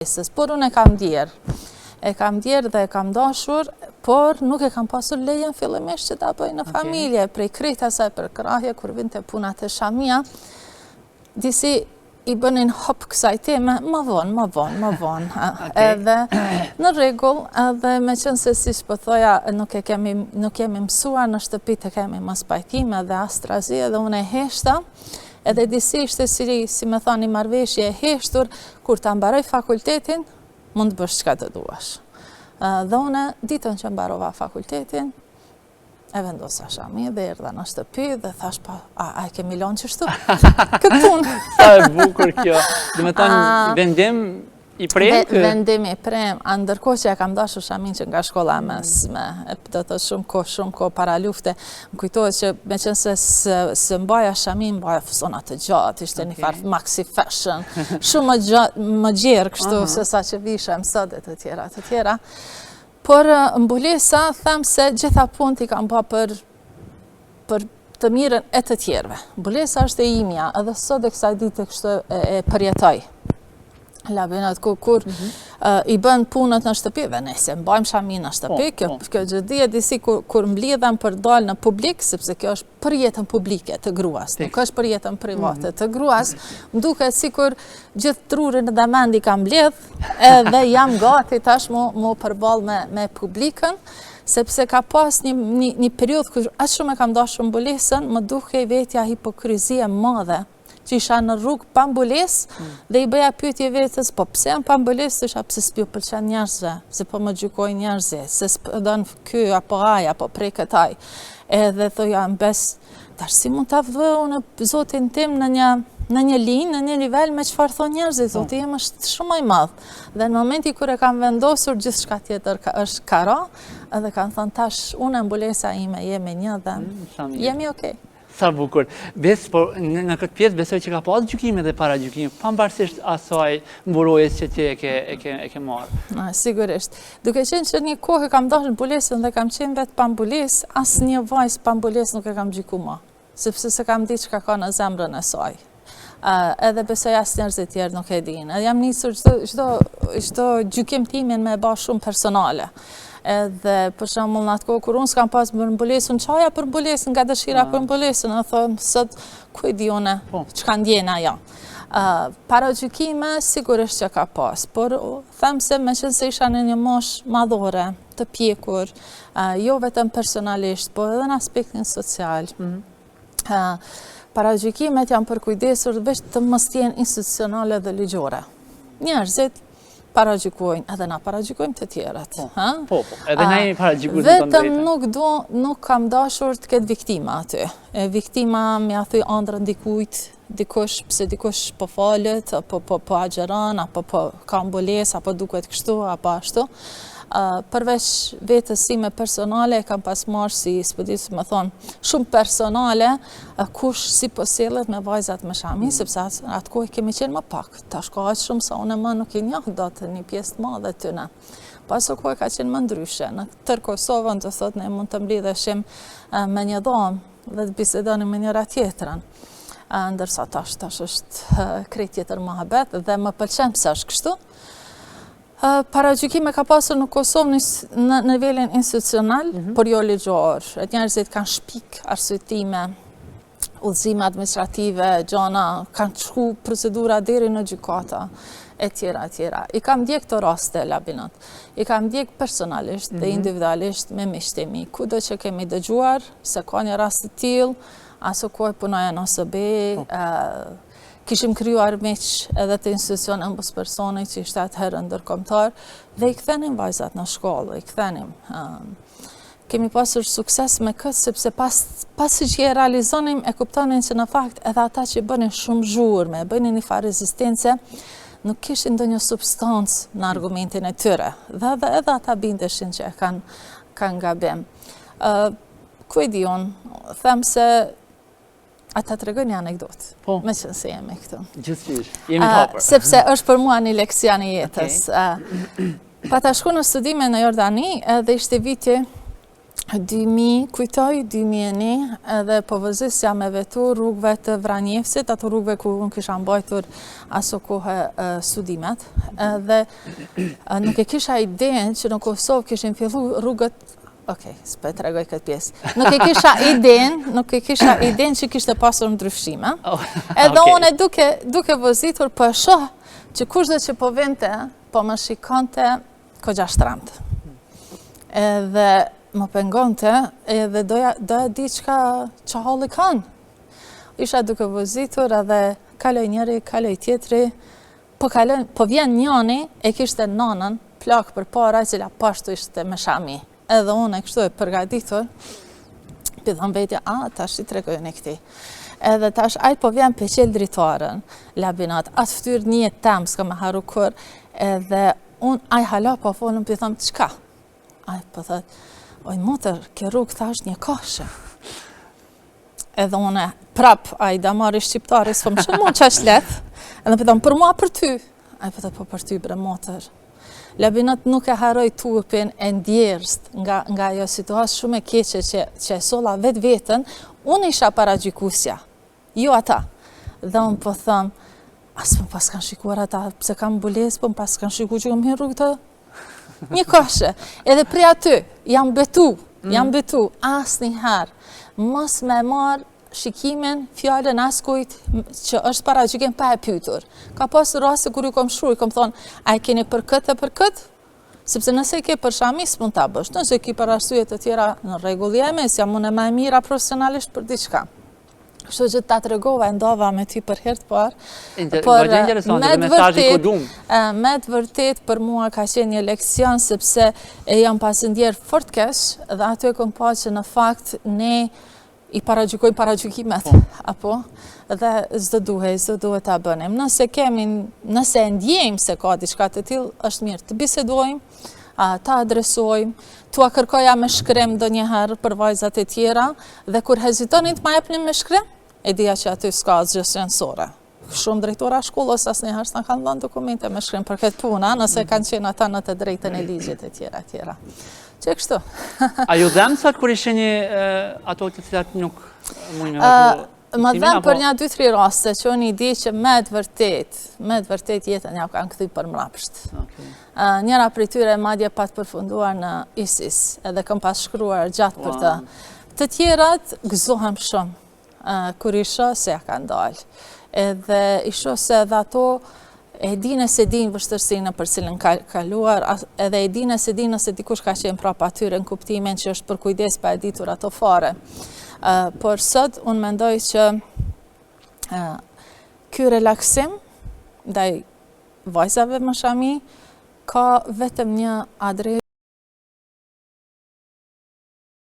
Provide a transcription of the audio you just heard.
Por unë e kam djerë. E kam djerë dhe e kam dashur, por nuk e kam pasur lejen fillimisht që ta bëj në familje. Prej krejt asaj për krahje, kur vinte punat e shamia, disi i bënin hop kësaj teme, më vonë. Edhe në rregull, edhe me qenë se si shpëthoja, nuk kemi mësuar në shtëpi të kemi mos pajtime dhe astrazi, edhe unë e heshta, edhe disi ishte si me thani marrëveshje e heshtur, kur ta mbaroj fakultetin, mund të bësh çka të duash. Dhe unë, ditën që mbarova fakultetin, e vendosa shami dhe erdha në shtëpi dhe thash pa, a e kemi lënë qështu? Këtë punë. Sa e bukur kjo. Do të thonë vendim i prem? Vendim i prem. Ndërkohë që e kam dashur shamin që nga shkolla mesme, do të thotë shumë kohë para lufte, më kujtohet që me qenë se mbaja shamin, mbaja fusona të gjatë, ishte një farë maxi fashion, shumë më gjerë kështu se sa që vishem sot e të tjera. Por mbulesa, them se gjitha punët i kam ba për të mirën e të tjerve. Mbulesa është e imja, edhe sot e kësaj ditë kështu e përjetoj. Labinat kur i bën punët në shtëpi dhe nëse mbajmë shamin në shtëpi, kjo gjëdi e disi kur mblidhem për dalë në publik, sepse kjo është për jetën publike të gruas, nuk është për jetën private të gruas, më duket sikur gjithë trurin dhe mendi kam mbledh, edhe jam gati tash mu përballë me publikën, sepse ka pas një periudhë kur aq shumë e kam dashur mbulesën, më duke i vetja hipokrizie madhe, që isha në rrugë pa mbulesë dhe i bëja pyetje vetës, po pse jam pa mbulesë, isha pse s'pju pëlqen njerëzve, se po më gjykojnë njerëzve, se s'don ky apo ai apo prej këtaj. Edhe thoja mbes, tash si mund ta vë unë zotin tim në një linjë, në një nivel me çfarë thon njerëzit, zoti im është shumë i madh. Dhe në momenti kur e kam vendosur gjithçka tjetër është kara, edhe kanë thënë tash unë mbulesa ime jemi një dhe jemi okay. Sa bukur. Por nga këtë pjesë besoj që ka pas gjykime dhe para gjykime, pavarësisht asaj mburojes që ti e ke marrë. Sigurisht. Duke qenë që një kohë kam dashur mbulesën dhe kam qenë vetë pa mbulesë, asnjë vajzë pa mbulesë nuk e kam gjykuar më, sepse se kam ditë çka ka në zemrën e saj. Edhe besoj as njerëzit tjerë nuk e dinë. Jam nisur çdo gjykim timin me bë shumë personale. Edhe për shembull në atë kohë kur unë s'kam pas për mbulesën, çaja për mbulesën, nga dëshira për mbulesën, e thonë sot ku e di unë çka ndjen ajo. Para gjykime sigurisht që ka pas, por them se me qenë se isha në një moshë madhore, të pjekur, jo vetëm personalisht, por edhe në aspektin social. Para gjykimet janë përkujdesur veç të mos jenë institucionale dhe ligjore. Njerëzit paragjykojnë, edhe na paragjykojmë të tjerat. Edhe na jemi paragjykuar. Vetëm nuk kam dashur të ketë viktima aty. Viktima më thuj ëndrrën dikush, pse dikush po falet, apo po agjeron, apo po ka mbulesë, apo duket kështu, apo ashtu. Përveç vetës sime personale, kam pas marrë më thonë, shumë personale, kush si po sillet me vajzat me shami, sepse atë kohë kemi qenë më pak. Tash ka aq shumë sa unë më nuk i njoh dot një pjesë të madhe tyne. Pas o kohë ka qenë më ndryshe. Në tërë Kosovën, të thotë, ne mund të mblidheshim me një dhomë dhe të bisedonim me njëra tjetrën. Ndërsa tash është krejt tjetër mohabet dhe më pëlqen pse është kështu. Paragjykime ka pasur në Kosovë në nivelin institucional, por jo ligjor. Njerëzit kanë shpik arsyetime, udhëzime administrative, gjana, kanë shku procedura deri në gjykata, e tjera. I kam ndjek këto raste, Labinat. I kam ndjek personalisht dhe individualisht me miqtemi. Kudo që kemi dëgjuar se ka një rast të tillë, aso kohë punoja në OSB, kishim krijuar miq edhe të institucion ombudspersoni që ishte atëherë ndërkombëtar dhe i kthenim vajzat në shkollë, i kthenim. Kemi pasur sukses me këtë sepse pasi që e realizonim e kuptonin që në fakt edhe ata që bënin shumë zhurmë, bënin një farë rezistence, nuk kishin ndonjë substancë në argumentin e tyre. Dhe edhe ata bindeshin që e kanë gabim. Ku e di unë, them se ata të regojnë një anekdotë, me qënë se jemi këtu. Gjithësisht, jemi të hapër. Sepse është për mua një leksion i jetës. Pa ta shku në studime në Jordani, edhe ishte viti kujtoj 2001 edhe po vëzisja me vetu rrugëve të Vranjevsit, ato rrugëve ku unë kisha mbajtur aso kohë studimet, edhe nuk e kisha idenë që në Kosovë kishin fillu rrugët. Okej, s'pe të regoj këtë pjesë. Nuk e kisha idenë që kishte pasur ndryshime. Edhe unë duke vëzitur për shoh që kush dhe që po vinte, po më shikonte kogja shtramtë. Edhe më pengonte edhe doja diçka që halli kanë. Isha duke vëzitur edhe kaloj njëri, kaloj tjetri, po vjen njëni e kishte nanën plak për para cila pashtu ishte me shami. Edhe unë e kështu e përgatitur, pithon vetja, tash i tregojnë e këti. Edhe tash aj po vjen për qelë dritarën, labinat, atë ftyrë një tem, s'ka me haru kur, edhe unë aj hala po folën, pithon, qka? Aj po thët, oj motër, ke rrugë thash një kashe. Edhe unë prap, aj damari shqiptari, s'po më shumë që është letë, edhe pithon, për mua për ty. Aj po thët, po për ty bre motër. Labinat nuk e haroj trupin e ndjerst nga jo situatë shumë e keqe që e sola vetë vetën, unë isha paragjykusja, jo ata. Dhe unë po thëm, asë më pas kanë shikuar ata, pse kam bules, po më pas kanë shikuar që kam hinë rrugë të një kashe. Edhe prej aty, jam betu, asë njëherë, mos me marë shikimin, fjallën askujt që është paragjykim pa e pytur. Ka pasur raste kur ju kom shruj, kom thonë, a e keni për këtë e për këtë? Sepse nëse ke për shamis, mund ta bësh. Nëse ki për arsye të tjera në rregull jeme, si jam unë e më e mira profesionalisht për diçka. Kështu që ta tregova e ndova me ty për herë të parë. Me të vërtet për mua ka qenë një leksion sepse e jam pasëndjerë fort kesh dhe aty e kom pa që në fakt ne i paragjykimet, apo, dhe zdo duhet ta bënim. Nëse ndjejmë se ka diçka të tillë, është mirë të bisedojmë, ta adresojmë, tua kërkoja me shkrim do njëherë për vajzat e tjera, dhe kur hezitonit ma jepnim me shkrim, e dija që aty s'ka asgjë sensore. Shumë drejtora shkollës asnjëherë s'na kanë dhënë dokumente me shkrim për këtë puna, nëse kanë qenë ata në të drejtën e ligjit e tjera. Që kështu. A ju dhemë sot kur ishe një ato të cilat nuk mujnë me vazhdu? Më dhemë për një 2-3 raste që unë i di që me të vërtet jetën ja kanë këthy për mrapsht. Njëra prej tyre madje pat përfunduar në ISIS, edhe kam pas shkruar gjatë për të. Të tjerat gëzohem shumë kur isha se ja kanë dalë. Edhe isho se edhe ato e di nëse din vështërsinë për cilën ka kaluar, edhe e di nëse dikush ka qenë prapa atyre në kuptimin që është për kujdes pa e ditur ato fare. Por sot, unë mendoj që ky relaksim ndaj vajzave më shami ka vetëm një adresë